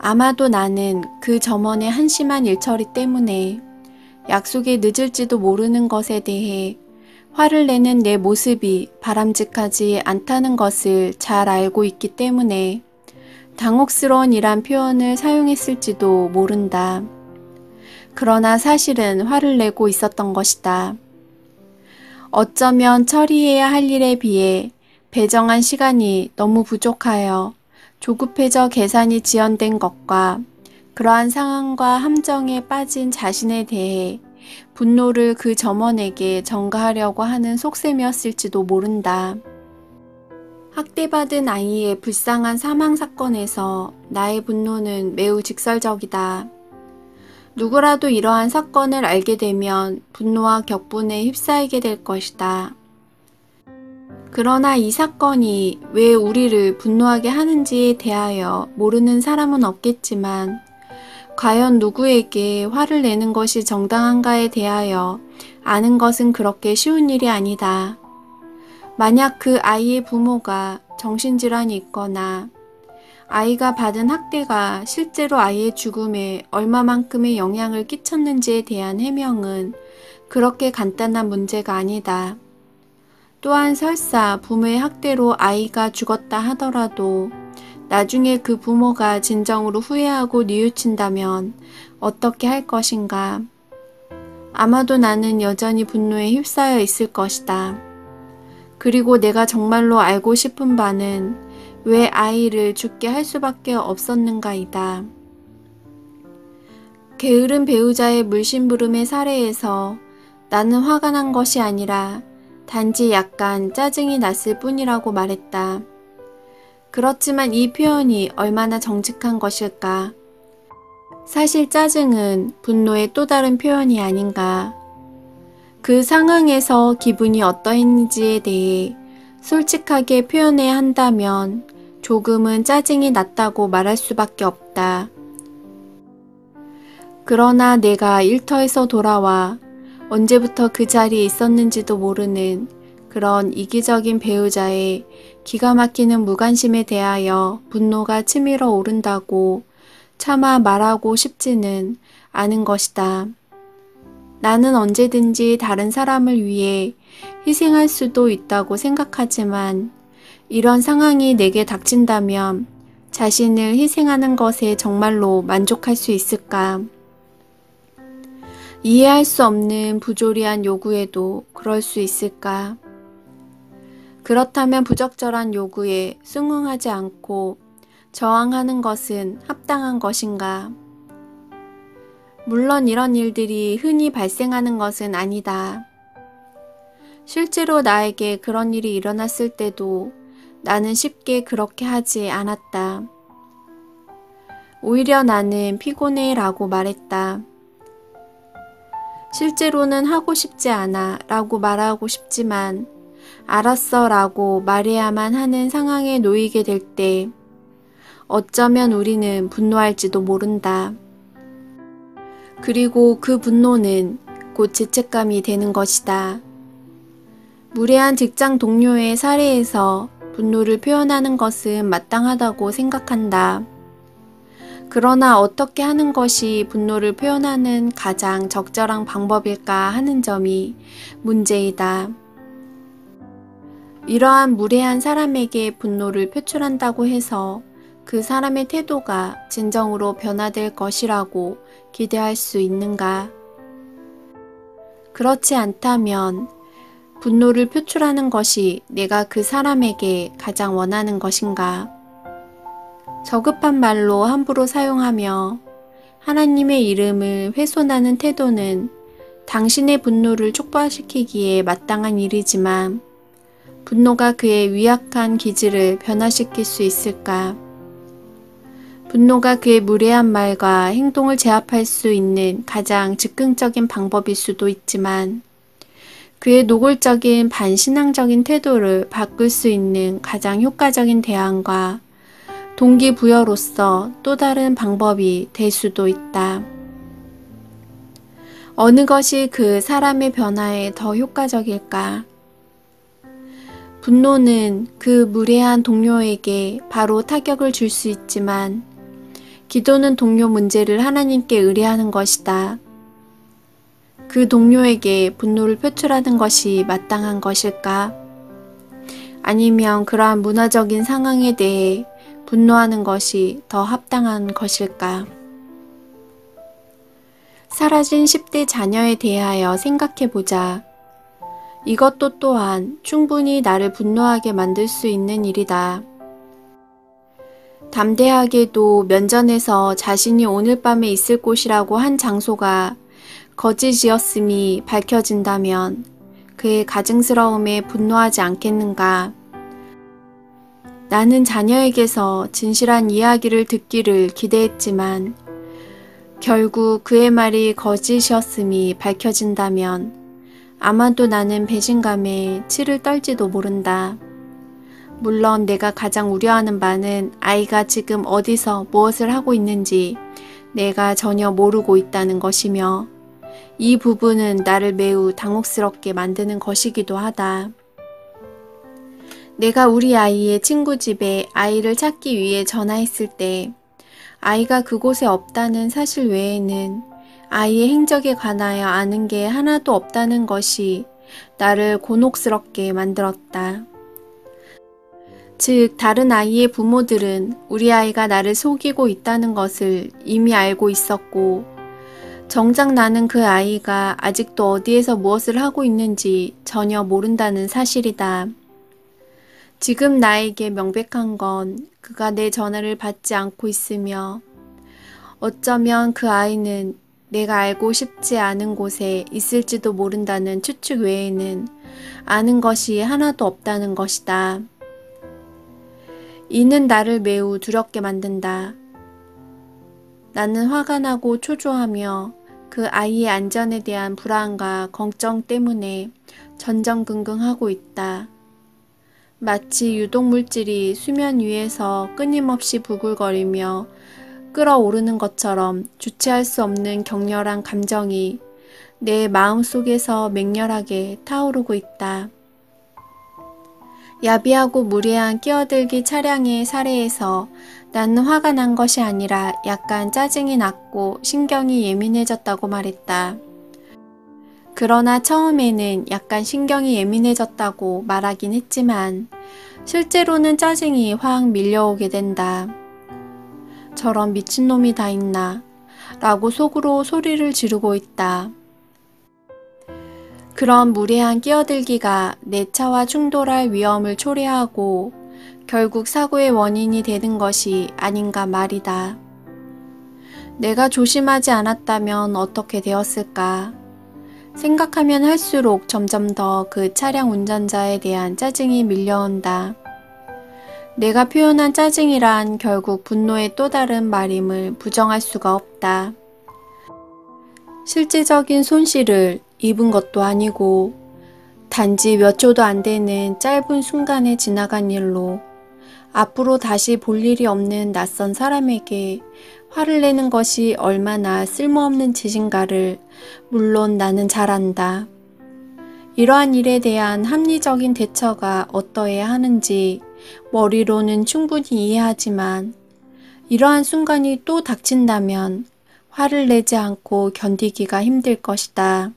아마도 나는 그 점원의 한심한 일처리 때문에 약속이 늦을지도 모르는 것에 대해 화를 내는 내 모습이 바람직하지 않다는 것을 잘 알고 있기 때문에 당혹스러운 이란 표현을 사용했을지도 모른다. 그러나 사실은 화를 내고 있었던 것이다. 어쩌면 처리해야 할 일에 비해 배정한 시간이 너무 부족하여 조급해져 계산이 지연된 것과 그러한 상황과 함정에 빠진 자신에 대해 분노를 그 점원에게 전가하려고 하는 속셈이었을지도 모른다. 학대받은 아이의 불쌍한 사망 사건에서 나의 분노는 매우 직설적이다. 누구라도 이러한 사건을 알게 되면 분노와 격분에 휩싸이게 될 것이다. 그러나 이 사건이 왜 우리를 분노하게 하는지에 대하여 모르는 사람은 없겠지만 과연 누구에게 화를 내는 것이 정당한가에 대하여 아는 것은 그렇게 쉬운 일이 아니다. 만약 그 아이의 부모가 정신질환이 있거나 아이가 받은 학대가 실제로 아이의 죽음에 얼마만큼의 영향을 끼쳤는지에 대한 해명은 그렇게 간단한 문제가 아니다. 또한 설사 부모의 학대로 아이가 죽었다 하더라도 나중에 그 부모가 진정으로 후회하고 뉘우친다면 어떻게 할 것인가? 아마도 나는 여전히 분노에 휩싸여 있을 것이다. 그리고 내가 정말로 알고 싶은 바는 왜 아이를 죽게 할 수밖에 없었는가이다. 게으른 배우자의 물심부름의 사례에서 나는 화가 난 것이 아니라 단지 약간 짜증이 났을 뿐이라고 말했다. 그렇지만 이 표현이 얼마나 정직한 것일까? 사실 짜증은 분노의 또 다른 표현이 아닌가? 그 상황에서 기분이 어떠했는지에 대해 솔직하게 표현해야 한다면 조금은 짜증이 났다고 말할 수밖에 없다. 그러나 내가 일터에서 돌아와 언제부터 그 자리에 있었는지도 모르는 그런 이기적인 배우자의 기가 막히는 무관심에 대하여 분노가 치밀어 오른다고 차마 말하고 싶지는 않은 것이다. 나는 언제든지 다른 사람을 위해 희생할 수도 있다고 생각하지만 이런 상황이 내게 닥친다면 자신을 희생하는 것에 정말로 만족할 수 있을까? 이해할 수 없는 부조리한 요구에도 그럴 수 있을까? 그렇다면 부적절한 요구에 승응하지 않고 저항하는 것은 합당한 것인가? 물론 이런 일들이 흔히 발생하는 것은 아니다. 실제로 나에게 그런 일이 일어났을 때도 나는 쉽게 그렇게 하지 않았다. 오히려 나는 피곤해 라고 말했다. 실제로는 하고 싶지 않아 라고 말하고 싶지만 알았어 라고 말해야만 하는 상황에 놓이게 될 때 어쩌면 우리는 분노할지도 모른다. 그리고 그 분노는 곧 죄책감이 되는 것이다. 무례한 직장 동료의 사례에서 분노를 표현하는 것은 마땅하다고 생각한다. 그러나 어떻게 하는 것이 분노를 표현하는 가장 적절한 방법일까 하는 점이 문제이다. 이러한 무례한 사람에게 분노를 표출한다고 해서 그 사람의 태도가 진정으로 변화될 것이라고 기대할 수 있는가? 그렇지 않다면 분노를 표출하는 것이 내가 그 사람에게 가장 원하는 것인가? 저급한 말로 함부로 사용하며 하나님의 이름을 훼손하는 태도는 당신의 분노를 촉발시키기에 마땅한 일이지만 분노가 그의 위약한 기질을 변화시킬 수 있을까? 분노가 그의 무례한 말과 행동을 제압할 수 있는 가장 즉흥적인 방법일 수도 있지만 그의 노골적인 반신앙적인 태도를 바꿀 수 있는 가장 효과적인 대안과 동기부여로서 또 다른 방법이 될 수도 있다. 어느 것이 그 사람의 변화에 더 효과적일까? 분노는 그 무례한 동료에게 바로 타격을 줄 수 있지만 기도는 동료 문제를 하나님께 의뢰하는 것이다. 그 동료에게 분노를 표출하는 것이 마땅한 것일까? 아니면 그러한 문화적인 상황에 대해 분노하는 것이 더 합당한 것일까? 사라진 10대 자녀에 대하여 생각해보자. 이것도 또한 충분히 나를 분노하게 만들 수 있는 일이다. 담대하게도 면전에서 자신이 오늘 밤에 있을 곳이라고 한 장소가 거짓이었음이 밝혀진다면 그의 가증스러움에 분노하지 않겠는가? 나는 자녀에게서 진실한 이야기를 듣기를 기대했지만 결국 그의 말이 거짓이었음이 밝혀진다면 아마도 나는 배신감에 치를 떨지도 모른다. 물론 내가 가장 우려하는 바는 아이가 지금 어디서 무엇을 하고 있는지 내가 전혀 모르고 있다는 것이며 이 부분은 나를 매우 당혹스럽게 만드는 것이기도 하다. 내가 우리 아이의 친구 집에 아이를 찾기 위해 전화했을 때 아이가 그곳에 없다는 사실 외에는 아이의 행적에 관하여 아는 게 하나도 없다는 것이 나를 곤혹스럽게 만들었다. 즉, 다른 아이의 부모들은 우리 아이가 나를 속이고 있다는 것을 이미 알고 있었고 정작 나는 그 아이가 아직도 어디에서 무엇을 하고 있는지 전혀 모른다는 사실이다. 지금 나에게 명백한 건 그가 내 전화를 받지 않고 있으며 어쩌면 그 아이는 내가 알고 싶지 않은 곳에 있을지도 모른다는 추측 외에는 아는 것이 하나도 없다는 것이다. 이는 나를 매우 두렵게 만든다. 나는 화가 나고 초조하며 그 아이의 안전에 대한 불안과 걱정 때문에 전전긍긍하고 있다. 마치 유독물질이 수면 위에서 끊임없이 부글거리며 끓어오르는 것처럼 주체할 수 없는 격렬한 감정이 내 마음속에서 맹렬하게 타오르고 있다. 야비하고 무례한 끼어들기 차량의 사례에서 나는 화가 난 것이 아니라 약간 짜증이 났고 신경이 예민해졌다고 말했다. 그러나 처음에는 약간 신경이 예민해졌다고 말하긴 했지만 실제로는 짜증이 확 밀려오게 된다. 저런 미친놈이 다 있나 라고 속으로 소리를 지르고 있다. 그런 무례한 끼어들기가 내 차와 충돌할 위험을 초래하고 결국 사고의 원인이 되는 것이 아닌가 말이다. 내가 조심하지 않았다면 어떻게 되었을까? 생각하면 할수록 점점 더 그 차량 운전자에 대한 짜증이 밀려온다. 내가 표현한 짜증이란 결국 분노의 또 다른 말임을 부정할 수가 없다. 실제적인 손실을 입은 것도 아니고 단지 몇 초도 안 되는 짧은 순간에 지나간 일로 앞으로 다시 볼 일이 없는 낯선 사람에게 화를 내는 것이 얼마나 쓸모없는 짓인가를 물론 나는 잘 안다. 이러한 일에 대한 합리적인 대처가 어떠해야 하는지 머리로는 충분히 이해하지만 이러한 순간이 또 닥친다면 화를 내지 않고 견디기가 힘들 것이다.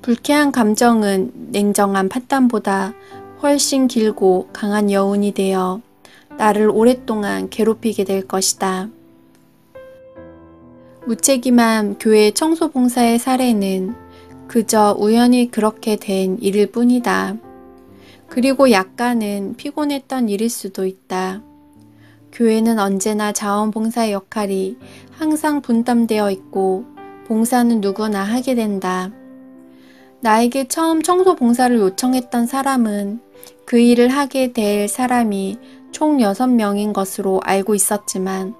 불쾌한 감정은 냉정한 판단보다 훨씬 길고 강한 여운이 되어 나를 오랫동안 괴롭히게 될 것이다. 무책임한 교회 청소봉사의 사례는 그저 우연히 그렇게 된 일일 뿐이다. 그리고 약간은 피곤했던 일일 수도 있다. 교회는 언제나 자원봉사의 역할이 항상 분담되어 있고 봉사는 누구나 하게 된다. 나에게 처음 청소 봉사를 요청했던 사람은 그 일을 하게 될 사람이 총 6명인 것으로 알고 있었지만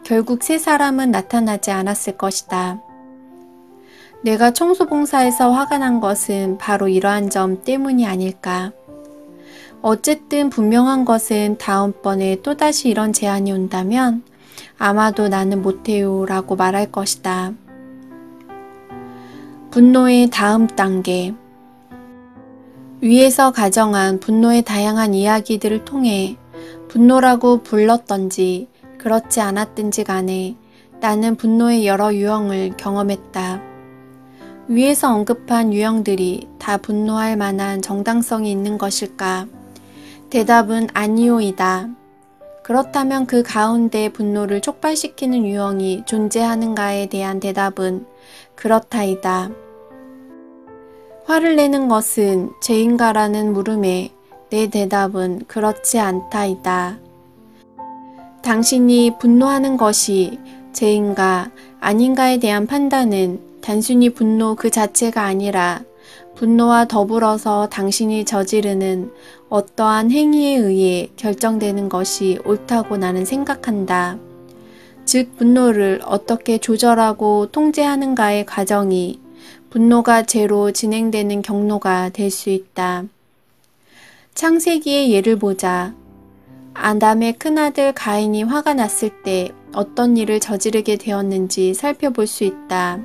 결국 3사람은 나타나지 않았을 것이다. 내가 청소 봉사에서 화가 난 것은 바로 이러한 점 때문이 아닐까. 어쨌든 분명한 것은 다음번에 또다시 이런 제안이 온다면 아마도 나는 못해요 라고 말할 것이다. 분노의 다음 단계. 위에서 가정한 분노의 다양한 이야기들을 통해 분노라고 불렀던지 그렇지 않았든지 간에 나는 분노의 여러 유형을 경험했다. 위에서 언급한 유형들이 다 분노할 만한 정당성이 있는 것일까? 대답은 아니오이다. 그렇다면 그 가운데 분노를 촉발시키는 유형이 존재하는가에 대한 대답은 그렇다이다. 화를 내는 것은 죄인가라는 물음에 내 대답은 그렇지 않다이다. 당신이 분노하는 것이 죄인가 아닌가에 대한 판단은 단순히 분노 그 자체가 아니라 분노와 더불어서 당신이 저지르는 어떠한 행위에 의해 결정되는 것이 옳다고 나는 생각한다. 즉, 분노를 어떻게 조절하고 통제하는가의 과정이 분노가 죄로 진행되는 경로가 될 수 있다. 창세기의 예를 보자. 아담의 큰아들 가인이 화가 났을 때 어떤 일을 저지르게 되었는지 살펴볼 수 있다.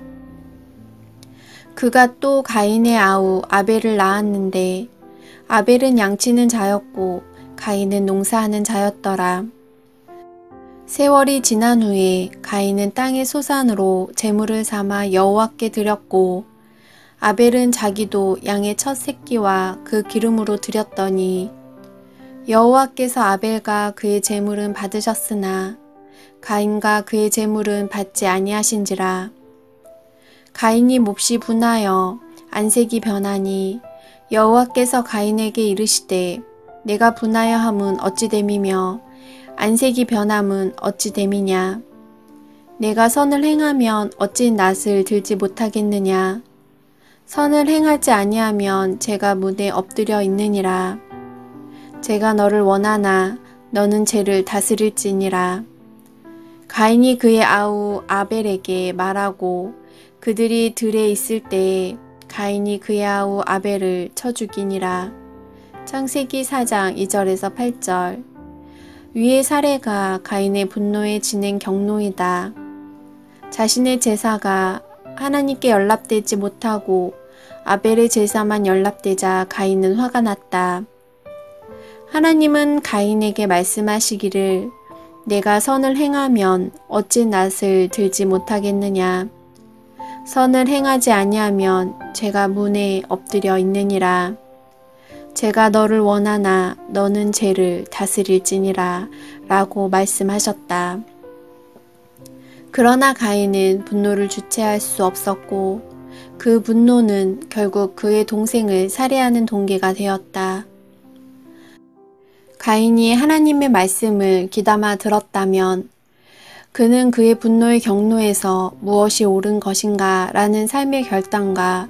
그가 또 가인의 아우 아벨을 낳았는데 아벨은 양치는 자였고 가인은 농사하는 자였더라. 세월이 지난 후에 가인은 땅의 소산으로 제물을 삼아 여호와께 드렸고 아벨은 자기도 양의 첫 새끼와 그 기름으로 드렸더니 여호와께서 아벨과 그의 제물은 받으셨으나 가인과 그의 제물은 받지 아니하신지라. 가인이 몹시 분하여 안색이 변하니 여호와께서 가인에게 이르시되 내가 분하여 함은 어찌 됨이며 안색이 변함은 어찌 됨이냐. 내가 선을 행하면 어찌 낯을 들지 못하겠느냐. 선을 행하지 아니하면 제가 문에 엎드려 있느니라. 제가 너를 원하나 너는 죄를 다스릴지니라. 가인이 그의 아우 아벨에게 말하고 그들이 들에 있을 때에 가인이 그의 아우 아벨을 쳐 죽이니라. 창세기 4장 2절에서 8절. 위의 사례가 가인의 분노의 진행 경로이다. 자신의 제사가 하나님께 연락되지 못하고 아벨의 제사만 연락되자 가인은 화가 났다. 하나님은 가인에게 말씀하시기를 내가 선을 행하면 어찌 낯을 들지 못하겠느냐. 선을 행하지 아니하면 제가 문에 엎드려 있느니라. 제가 너를 원하나 너는 죄를 다스릴지니라 라고 말씀하셨다. 그러나 가인은 분노를 주체할 수 없었고 그 분노는 결국 그의 동생을 살해하는 동기가 되었다. 가인이 하나님의 말씀을 귀담아 들었다면 그는 그의 분노의 경로에서 무엇이 옳은 것인가 라는 삶의 결단과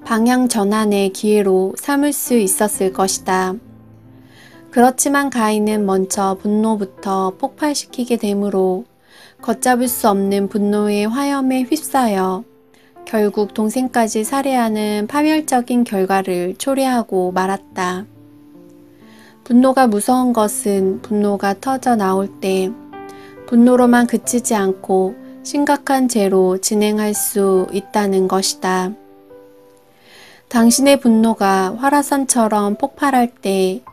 방향 전환의 기회로 삼을 수 있었을 것이다. 그렇지만 가인은 먼저 분노부터 폭발시키게 되므로 걷잡을 수 없는 분노의 화염에 휩싸여 결국 동생까지 살해하는 파멸적인 결과를 초래하고 말았다. 분노가 무서운 것은 분노가 터져 나올 때 분노로만 그치지 않고 심각한 죄로 진행할 수 있다는 것이다. 당신의 분노가 활화산처럼 폭발할 때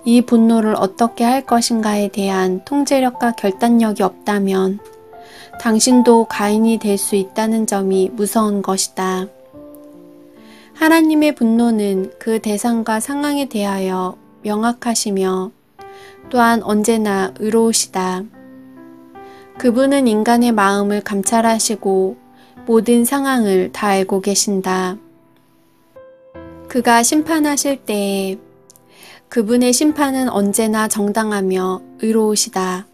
이 분노를 어떻게 할 것인가에 대한 통제력과 결단력이 없다면 당신도 가인이 될 수 있다는 점이 무서운 것이다. 하나님의 분노는 그 대상과 상황에 대하여 명확하시며 또한 언제나 의로우시다. 그분은 인간의 마음을 감찰하시고 모든 상황을 다 알고 계신다. 그가 심판하실 때에 그분의 심판은 언제나 정당하며 의로우시다.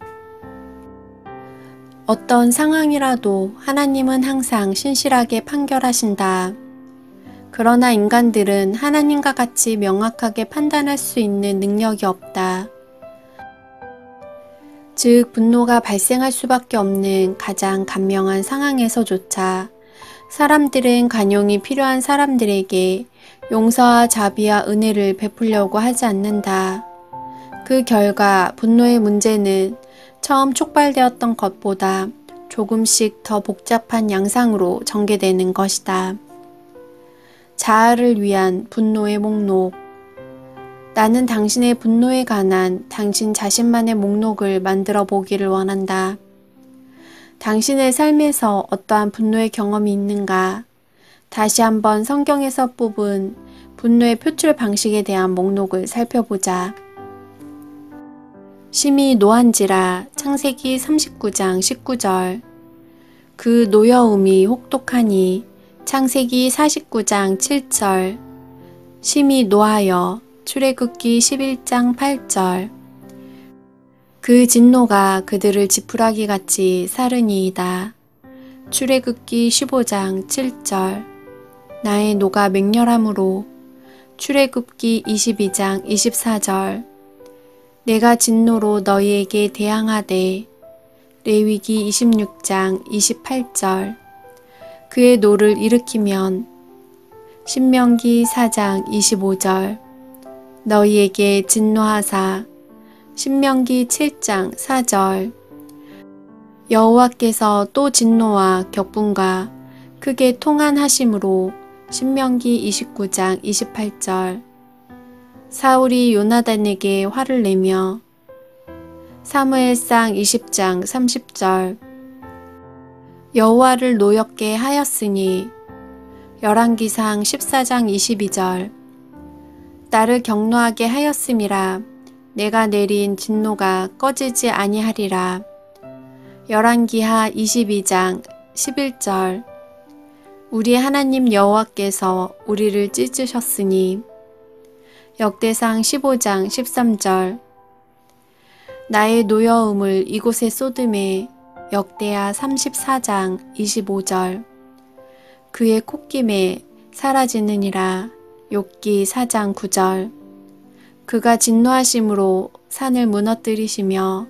어떤 상황이라도 하나님은 항상 신실하게 판결하신다. 그러나 인간들은 하나님과 같이 명확하게 판단할 수 있는 능력이 없다. 즉, 분노가 발생할 수밖에 없는 가장 간명한 상황에서조차 사람들은 간용이 필요한 사람들에게 용서와 자비와 은혜를 베풀려고 하지 않는다. 그 결과 분노의 문제는 처음 촉발되었던 것보다 조금씩 더 복잡한 양상으로 전개되는 것이다. 자아를 위한 분노의 목록. 나는 당신의 분노에 관한 당신 자신만의 목록을 만들어 보기를 원한다. 당신의 삶에서 어떠한 분노의 경험이 있는가? 다시 한번 성경에서 뽑은 분노의 표출 방식에 대한 목록을 살펴보자. 심히 노한지라 창세기 39장 19절. 그 노여움이 혹독하니 창세기 49장 7절. 심히 노하여 출애굽기 11장 8절. 그 진노가 그들을 지푸라기 같이 사르니이다. 출애굽기 15장 7절. 나의 노가 맹렬함으로. 출애굽기 22장 24절. 내가 진노로 너희에게 대항하되. 레위기 26장 28절. 그의 노를 일으키면. 신명기 4장 25절. 너희에게 진노하사. 신명기 7장 4절. 여호와께서 또 진노와 격분과 크게 통한하심으로. 신명기 29장 28절. 사울이 요나단에게 화를 내며. 사무엘상 20장 30절. 여호와를 노엽게 하였으니. 열왕기상 14장 22절. 나를 격노하게 하였음이라. 내가 내린 진노가 꺼지지 아니하리라. 열왕기하 22장 11절. 우리 하나님 여호와께서 우리를 찢으셨으니. 역대상 15장 13절. 나의 노여움을 이곳에 쏟음에. 역대하 34장 25절. 그의 콧김에 사라지느니라. 욥기 4장 9절. 그가 진노하심으로 산을 무너뜨리시며.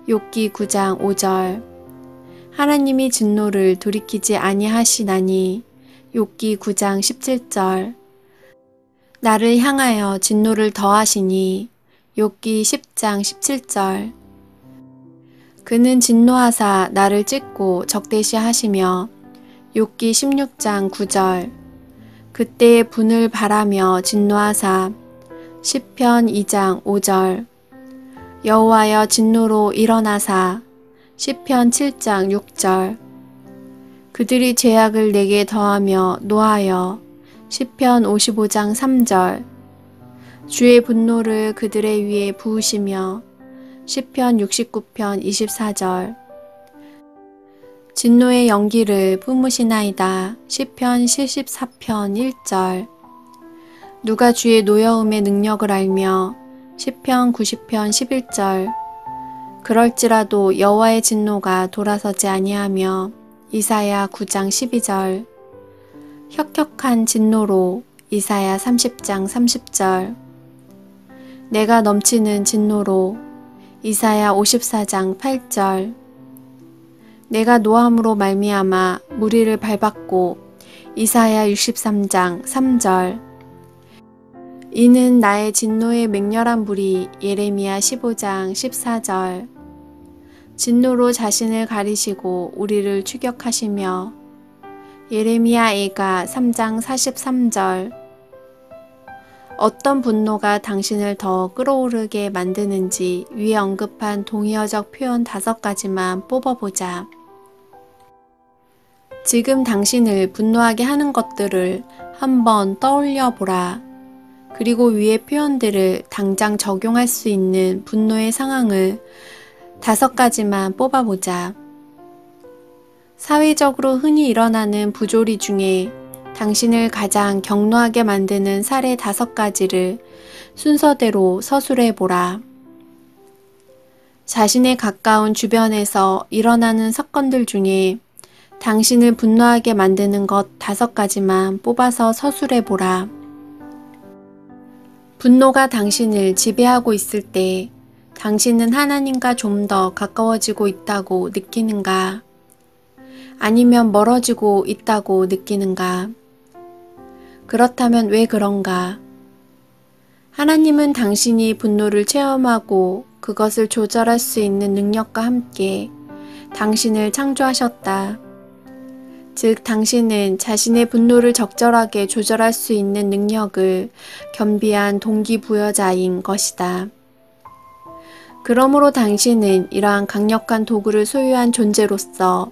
욥기 9장 5절. 하나님이 진노를 돌이키지 아니하시나니. 욥기 9장 17절. 나를 향하여 진노를 더하시니. 욥기 10장 17절. 그는 진노하사 나를 찢고 적대시하시며. 욥기 16장 9절. 그때의 분을 바라며 진노하사. 시편 2장 5절. 여호와여 진노로 일어나사. 시편 7장 6절. 그들이 죄악을 내게 더하며 노하여. 시편 55장 3절. 주의 분노를 그들의 위에 부으시며. 시편 69편 24절. 진노의 연기를 뿜으시나이다. 시편 74편 1절. 누가 주의 노여움의 능력을 알며. 시편 90편 11절. 그럴지라도 여호와의 진노가 돌아서지 아니하며. 이사야 9장 12절. 혁혁한 진노로. 이사야 30장 30절. 내가 넘치는 진노로. 이사야 54장 8절. 내가 노함으로 말미암아 무리를 밟았고. 이사야 63장 3절. 이는 나의 진노의 맹렬한 불이. 예레미야 15장 14절. 진노로 자신을 가리시고 우리를 추격하시며. 예레미야 애가 3장 43절. 어떤 분노가 당신을 더 끌어오르게 만드는지 위에 언급한 동의어적 표현 5가지만 뽑아보자. 지금 당신을 분노하게 하는 것들을 한번 떠올려 보라. 그리고 위의 표현들을 당장 적용할 수 있는 분노의 상황을 5가지만 뽑아보자. 사회적으로 흔히 일어나는 부조리 중에 당신을 가장 격노하게 만드는 사례 5가지를 순서대로 서술해 보라. 자신의 가까운 주변에서 일어나는 사건들 중에 당신을 분노하게 만드는 것 5가지만 뽑아서 서술해 보라. 분노가 당신을 지배하고 있을 때 당신은 하나님과 좀 더 가까워지고 있다고 느끼는가? 아니면 멀어지고 있다고 느끼는가? 그렇다면 왜 그런가? 하나님은 당신이 분노를 체험하고 그것을 조절할 수 있는 능력과 함께 당신을 창조하셨다. 즉, 당신은 자신의 분노를 적절하게 조절할 수 있는 능력을 겸비한 동기부여자인 것이다. 그러므로 당신은 이러한 강력한 도구를 소유한 존재로서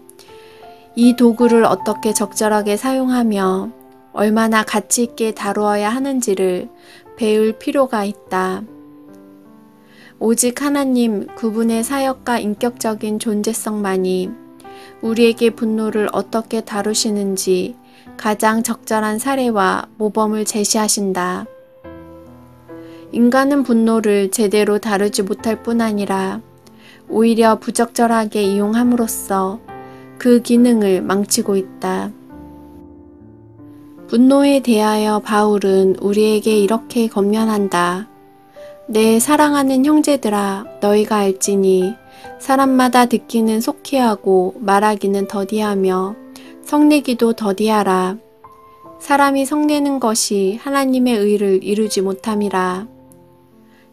이 도구를 어떻게 적절하게 사용하며 얼마나 가치 있게 다루어야 하는지를 배울 필요가 있다. 오직 하나님 그분의 사역과 인격적인 존재성만이 우리에게 분노를 어떻게 다루시는지 가장 적절한 사례와 모범을 제시하신다. 인간은 분노를 제대로 다루지 못할 뿐 아니라 오히려 부적절하게 이용함으로써 그 기능을 망치고 있다. 분노에 대하여 바울은 우리에게 이렇게 권면한다. 내 사랑하는 형제들아, 너희가 알지니 사람마다 듣기는 속히 하고 말하기는 더디하며 성내기도 더디하라. 사람이 성내는 것이 하나님의 의를 이루지 못함이라.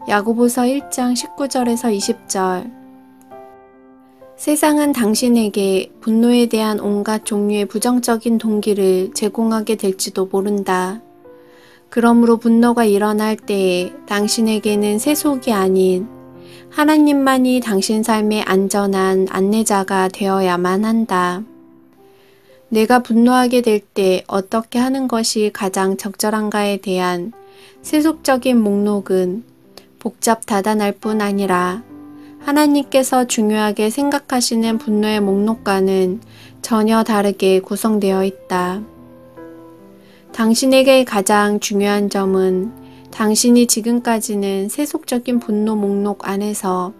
야고보서 1장 19절에서 20절. 세상은 당신에게 분노에 대한 온갖 종류의 부정적인 동기를 제공하게 될지도 모른다. 그러므로 분노가 일어날 때에 당신에게는 세속이 아닌 하나님만이 당신 삶의 안전한 안내자가 되어야만 한다. 내가 분노하게 될 때 어떻게 하는 것이 가장 적절한가에 대한 세속적인 목록은 복잡다단할 뿐 아니라 하나님께서 중요하게 생각하시는 분노의 목록과는 전혀 다르게 구성되어 있다. 당신에게 가장 중요한 점은 당신이 지금까지는 세속적인 분노 목록 안에서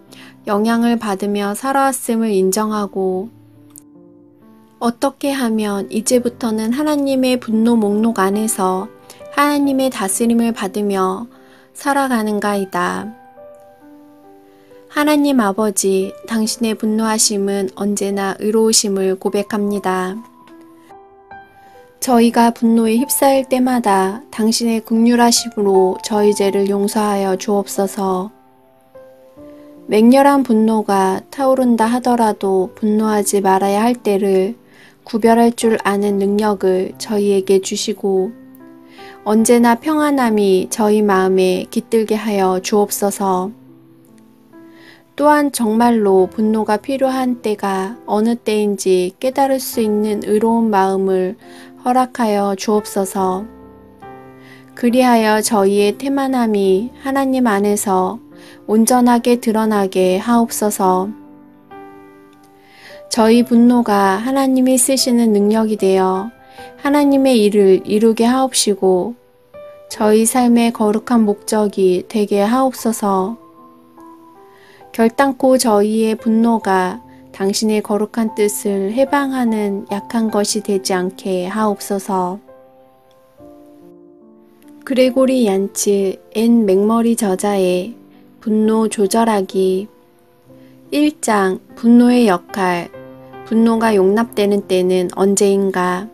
영향을 받으며 살아왔음을 인정하고 어떻게 하면 이제부터는 하나님의 분노 목록 안에서 하나님의 다스림을 받으며 살아가는가이다. 하나님 아버지, 당신의 분노하심은 언제나 의로우심을 고백합니다. 저희가 분노에 휩싸일 때마다 당신의 긍휼하심으로 저희 죄를 용서하여 주옵소서. 맹렬한 분노가 타오른다 하더라도 분노하지 말아야 할 때를 구별할 줄 아는 능력을 저희에게 주시고 언제나 평안함이 저희 마음에 깃들게 하여 주옵소서. 또한 정말로 분노가 필요한 때가 어느 때인지 깨달을 수 있는 의로운 마음을 허락하여 주옵소서. 그리하여 저희의 태만함이 하나님 안에서 온전하게 드러나게 하옵소서. 저희 분노가 하나님이 쓰시는 능력이 되어 하나님의 일을 이루게 하옵시고 저희 삶의 거룩한 목적이 되게 하옵소서. 결단코 저희의 분노가 당신의 거룩한 뜻을 해방하는 약한 것이 되지 않게 하옵소서. 그레고리 얀츠 앤 맥머리 저자의 분노 조절하기 1장 분노의 역할. 분노가 용납되는 때는 언제인가?